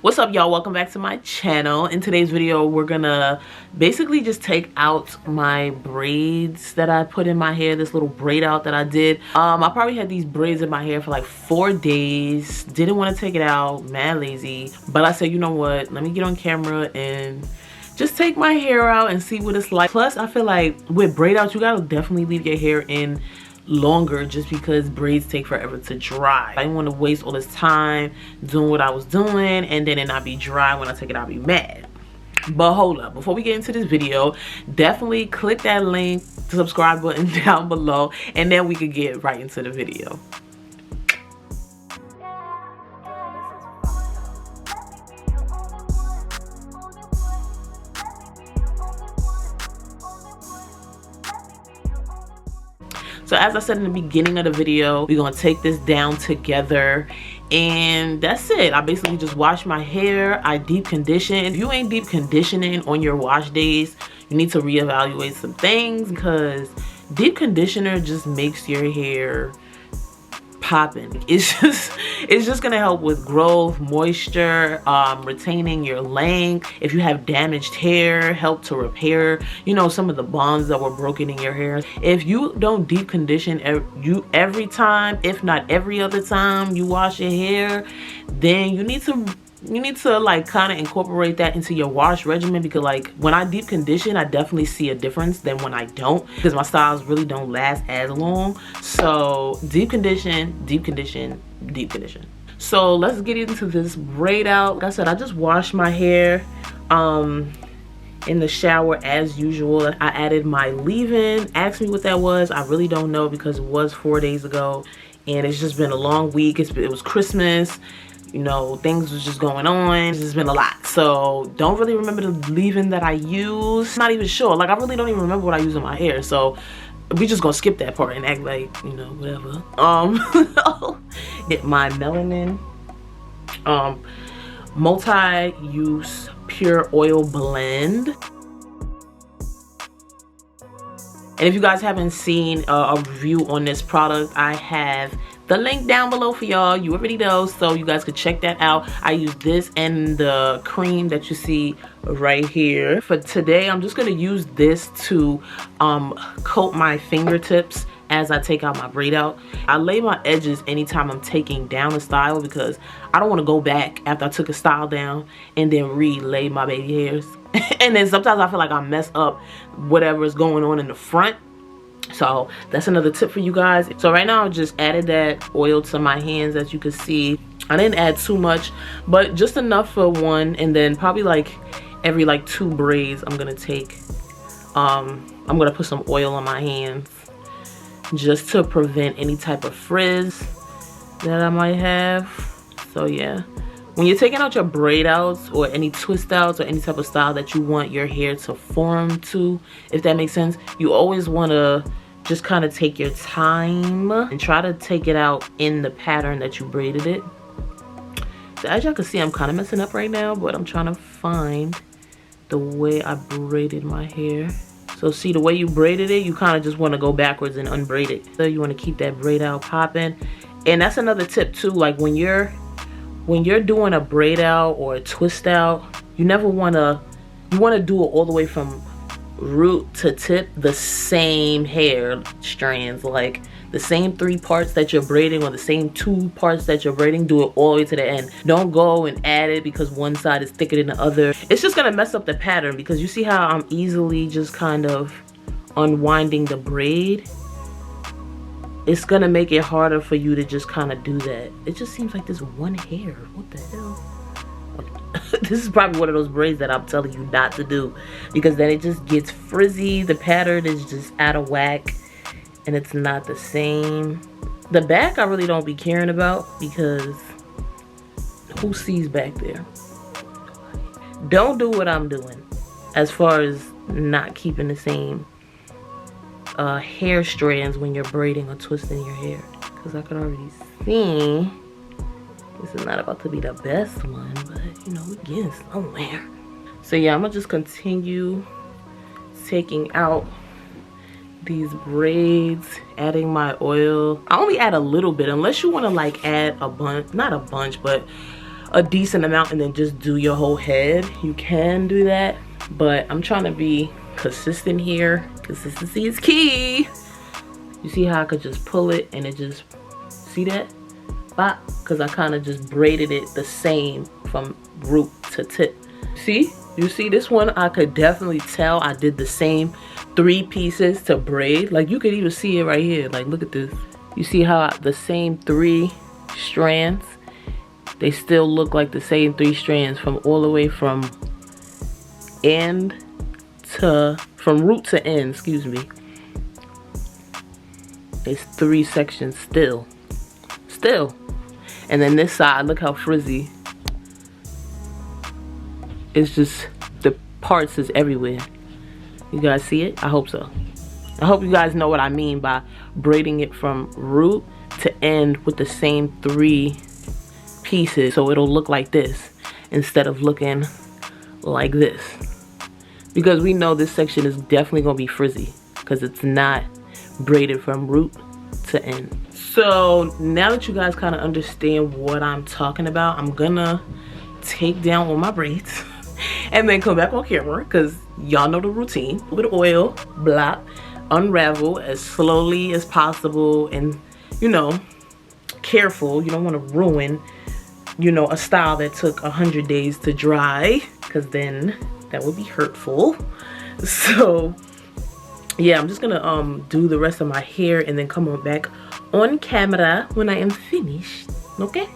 What's up, y'all? Welcome back to my channel. In today's video, we're gonna basically just take out my braids that I put in my hair, this little braid out that I did. I probably had these braids in my hair for like 4 days. Didn't want to take it out, mad lazy. But I said, you know what? Let me get on camera and just take my hair out and see what it's like. Plus, I feel like with braid outs, you gotta definitely leave your hair in longer just because braids take forever to dry. I didn't want to waste all this time doing what I was doing and then it not be dry. When I take it, I'll be mad. But hold up, before we get into this video, definitely click that link, the subscribe button down below, and then we could get right into the video. So as I said in the beginning of the video, we're gonna take this down together, and that's it. I basically just wash my hair, I deep condition. If you ain't deep conditioning on your wash days, you need to reevaluate some things, because deep conditioner just makes your hair popping. It's just gonna help with growth, moisture, retaining your length. If you have damaged hair, help to repair, you know, some of the bonds that were broken in your hair. If you don't deep condition every time, if not every other time you wash your hair, then you need to like kind of incorporate that into your wash regimen, because like when I deep condition, I definitely see a difference than when I don't, because my styles really don't last as long. So deep condition, deep condition, deep condition. So let's get into this braid out. Like I said, I just washed my hair in the shower as usual. I added my leave-in. Ask me what that was. I really don't know, because it was 4 days ago and it's just been a long week. It was Christmas, you know, things was just going on. It's just been a lot. So don't really remember the leave-in that I use. Not even sure. Like, I really don't even remember what I use in my hair. So we just gonna skip that part and act like, you know, whatever. Get my melanin multi-use pure oil blend. And if you guys haven't seen a review on this product, I have the link down below for y'all. You already know, so you guys could check that out. I use this and the cream that you see right here. For today, I'm just gonna use this to coat my fingertips as I take out my braid out. I lay my edges anytime I'm taking down a style, because I don't want to go back after I took a style down and then relay my baby hairs. And then sometimes I feel like I mess up whatever is going on in the front. So that's another tip for you guys. So right now I just added that oil to my hands. As you can see, I didn't add too much, but just enough for one, and then probably like every like 2 braids I'm gonna take I'm gonna put some oil on my hands, just to prevent any type of frizz that I might have. So yeah, when you're taking out your braid outs or any twist outs or any type of style that you want your hair to form to, if that makes sense, you always want to just kind of take your time and try to take it out in the pattern that you braided it. So as y'all can see, I'm kind of messing up right now, but I'm trying to find the way I braided my hair. So see, the way you braided it, you kind of just want to go backwards and unbraid it. So you want to keep that braid out popping. And that's another tip too, like when you're doing a braid out or a twist out, you want to do it all the way from root to tip, the same hair strands, like the same 3 parts that you're braiding or the same 2 parts that you're braiding, do it all the way to the end. Don't go and add it because one side is thicker than the other. It's just gonna mess up the pattern, because you see how I'm easily just kind of unwinding the braid. It's gonna make it harder for you to just kind of do that. It just seems like this one hair. What the hell? This is probably one of those braids that I'm telling you not to do, because then it just gets frizzy. The pattern is just out of whack and it's not the same. The back I really don't be caring about, because who sees back there? Don't do what I'm doing as far as not keeping the same hair strands when you're braiding or twisting your hair, because I can already see this is not about to be the best one, but you know, we're getting somewhere. So yeah, I'm gonna just continue taking out these braids, adding my oil. I only add a little bit, unless you want to like add a bunch, not a bunch, but a decent amount and then just do your whole head, you can do that. But I'm trying to be consistent here. Consistency is key. You see how I could just pull it and it just, see that? Bop, because I kind of just braided it the same from root to tip. See? You see this one, I could definitely tell I did the same 3 pieces to braid. Like you could even see it right here. Like look at this. You see how the same 3 strands, they still look like the same 3 strands from all the way from root to end, excuse me. It's 3 sections still. And then this side, look how frizzy. It's just, the parts is everywhere. You guys see it? I hope so. I hope you guys know what I mean by braiding it from root to end with the same 3 pieces, so it'll look like this instead of looking like this. Because we know this section is definitely gonna be frizzy because it's not braided from root to end. So now that you guys kind of understand what I'm talking about, I'm gonna take down all my braids and then come back on camera because y'all know the routine. A little oil, blop, unravel as slowly as possible, and you know, careful. You don't want to ruin, you know, a style that took 100 days to dry, because then that would be hurtful. So yeah, I'm just gonna do the rest of my hair and then come on back on camera when I am finished. Okay.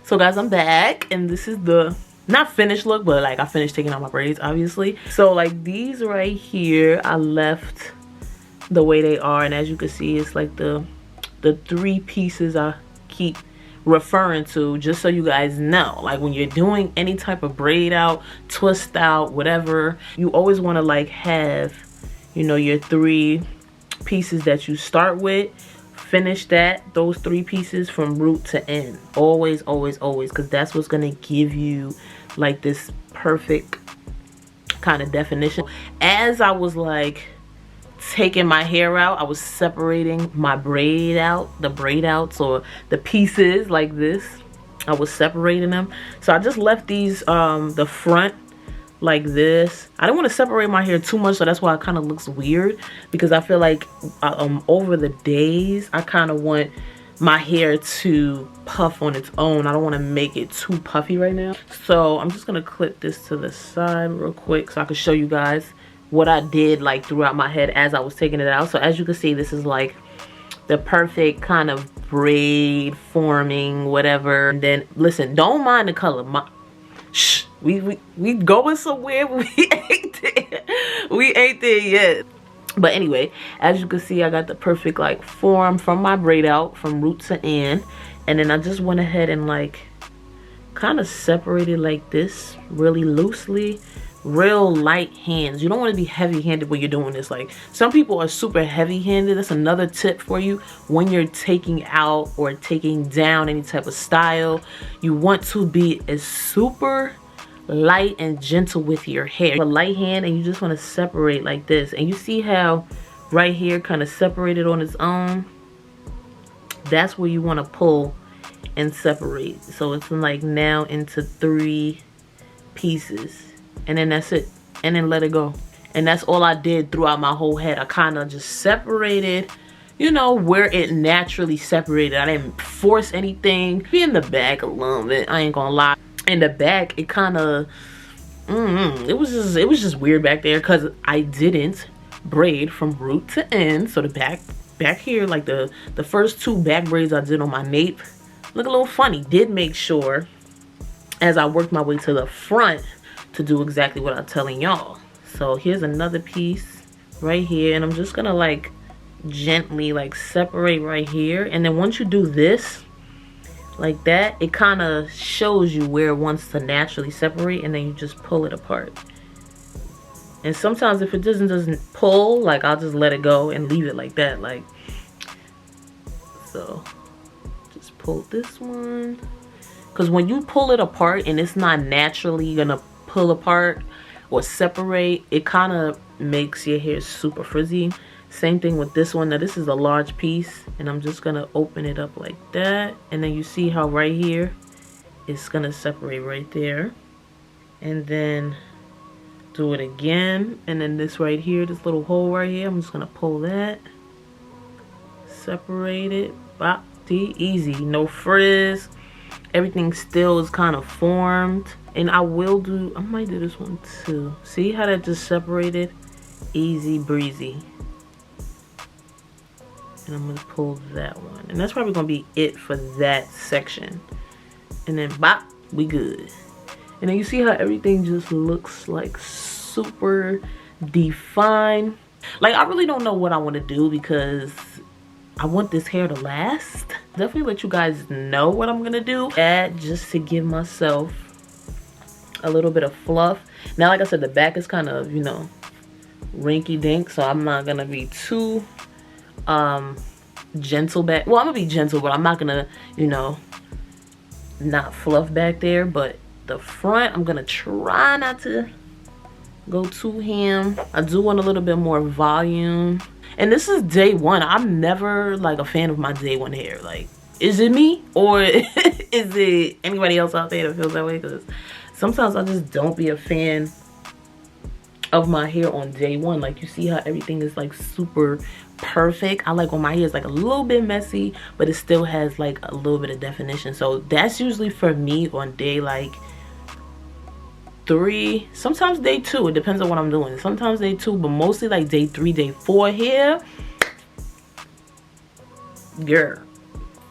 So guys, I'm back, and this is the not finished look, but like I finished taking out my braids, obviously. So like these right here, I left the way they are, and as you can see, it's like the 3 pieces I keep referring to, just so you guys know. Like when you're doing any type of braid out, twist out, whatever, you always want to like have, you know, your 3 pieces that you start with. Finish those 3 pieces from root to end. Always, always, always, because that's what's gonna give you like this perfect kind of definition. As I was like taking my hair out, I was separating my braid out, the braid outs or the pieces like this. I was separating them. So I just left these the front like this. I don't want to separate my hair too much, so that's why it kind of looks weird, because I feel like over the days I kind of want my hair to puff on its own. I don't want to make it too puffy right now. So I'm just gonna clip this to the side real quick so I can show you guys what I did like throughout my head as I was taking it out. So as you can see, this is like the perfect kind of braid forming, whatever. And then listen, don't mind the color. Shh, we going somewhere. We ain't there. We ain't there yet. But anyway, as you can see, I got the perfect like form from my braid out from root to end. And then I just went ahead and like kind of separated like this really loosely. Real light hands. You don't want to be heavy-handed when you're doing this. Like some people are super heavy-handed. That's another tip for you when you're taking out or taking down any type of style. You want to be as super light and gentle with your hair. A light hand, and you just want to separate like this. And you see how right here kind of separated on its own? That's where you want to pull and separate. So it's like now into 3 pieces. And then that's it, and then let it go. And that's all I did throughout my whole head. I kind of just separated, you know, where it naturally separated. I didn't force anything. Be in the back a little bit, I ain't gonna lie. In the back, it kind of It was just weird back there because I didn't braid from root to end. So the back here, like the first two back braids I did on my nape look a little funny. Did make sure as I worked my way to the front to do exactly what I'm telling y'all. So here's another piece right here, and I'm just gonna like gently like separate right here. And then once you do this like that, it kind of shows you where it wants to naturally separate, and then you just pull it apart. And sometimes if it doesn't pull, like I'll just let it go and leave it like that, like so. Just pull this one, because when you pull it apart and it's not naturally gonna pull apart or separate, it kind of makes your hair super frizzy. Same thing with this one. Now this is a large piece, and I'm just gonna open it up like that, and then you see how right here it's gonna separate right there, and then do it again, and then this right here, this little hole right here, I'm just gonna pull that, separate it, bop, easy, no frizz. Everything still is kind of formed. And I might do this one too. See how that just separated? Easy breezy. And I'm gonna pull that one, and that's probably gonna be it for that section. And then bop, we good. And then you see how everything just looks like super defined. Like I really don't know what I want to do because I want this hair to last. Definitely let you guys know what I'm gonna do. Add just to give myself a little bit of fluff. Now, like I said, the back is kind of, you know, rinky dink, so I'm not gonna be too gentle back. Well, I'm gonna be gentle, but I'm not gonna, you know, not fluff back there. But the front, I'm gonna try not to go too ham. I do want a little bit more volume. And this is day one. I'm never like a fan of my day one hair. Like, is it me or is it anybody else out there that feels that way? Because sometimes I just don't be a fan of my hair on day one. Like, you see how everything is like super perfect. I like when my hair is like a little bit messy, but it still has like a little bit of definition. So that's usually for me on day like 3, sometimes day 2. It depends on what I'm doing. Sometimes day 2, but mostly like day 3, day 4 here. Girl,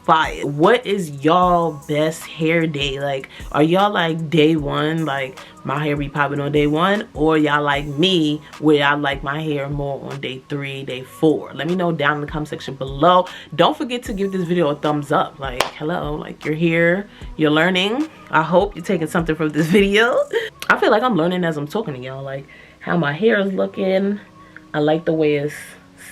fire. What is y'all best hair day? Like, are y'all like day 1, like my hair be popping on day 1, or y'all like me where I like my hair more on day 3, day 4? Let me know down in the comment section below. Don't forget to give this video a thumbs up. Like, hello, like you're here, you're learning. I hope you're taking something from this video. I feel like I'm learning as I'm talking to y'all, like how my hair is looking. I like the way it's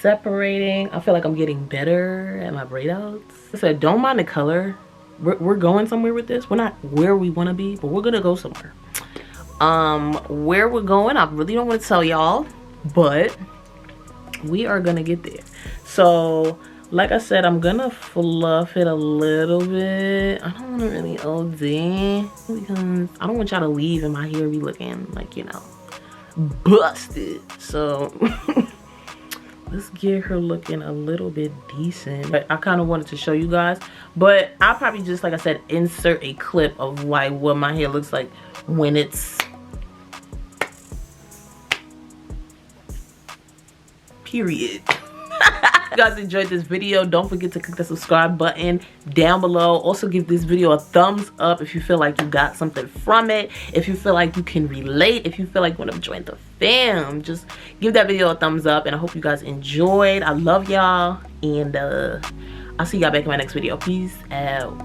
separating. I feel like I'm getting better at my braid outs. I said, don't mind the color. We're going somewhere with this. We're not where we want to be, but we're gonna go somewhere. Where we're going, I really don't want to tell y'all, but we are gonna get there. So like I said, I'm gonna fluff it a little bit. I don't want to really OD because I don't want y'all to leave and my hair be looking like, you know, busted. So let's get her looking a little bit decent. But I kind of wanted to show you guys, but I'll probably just, like I said, insert a clip of like what my hair looks like when it's period. If you guys enjoyed this video, don't forget to click the subscribe button down below. Also give this video a thumbs up if you feel like you got something from it, if you feel like you can relate, if you feel like you want to join the fam. Just give that video a thumbs up, and I hope you guys enjoyed. I love y'all, and I'll see y'all back in my next video. Peace out.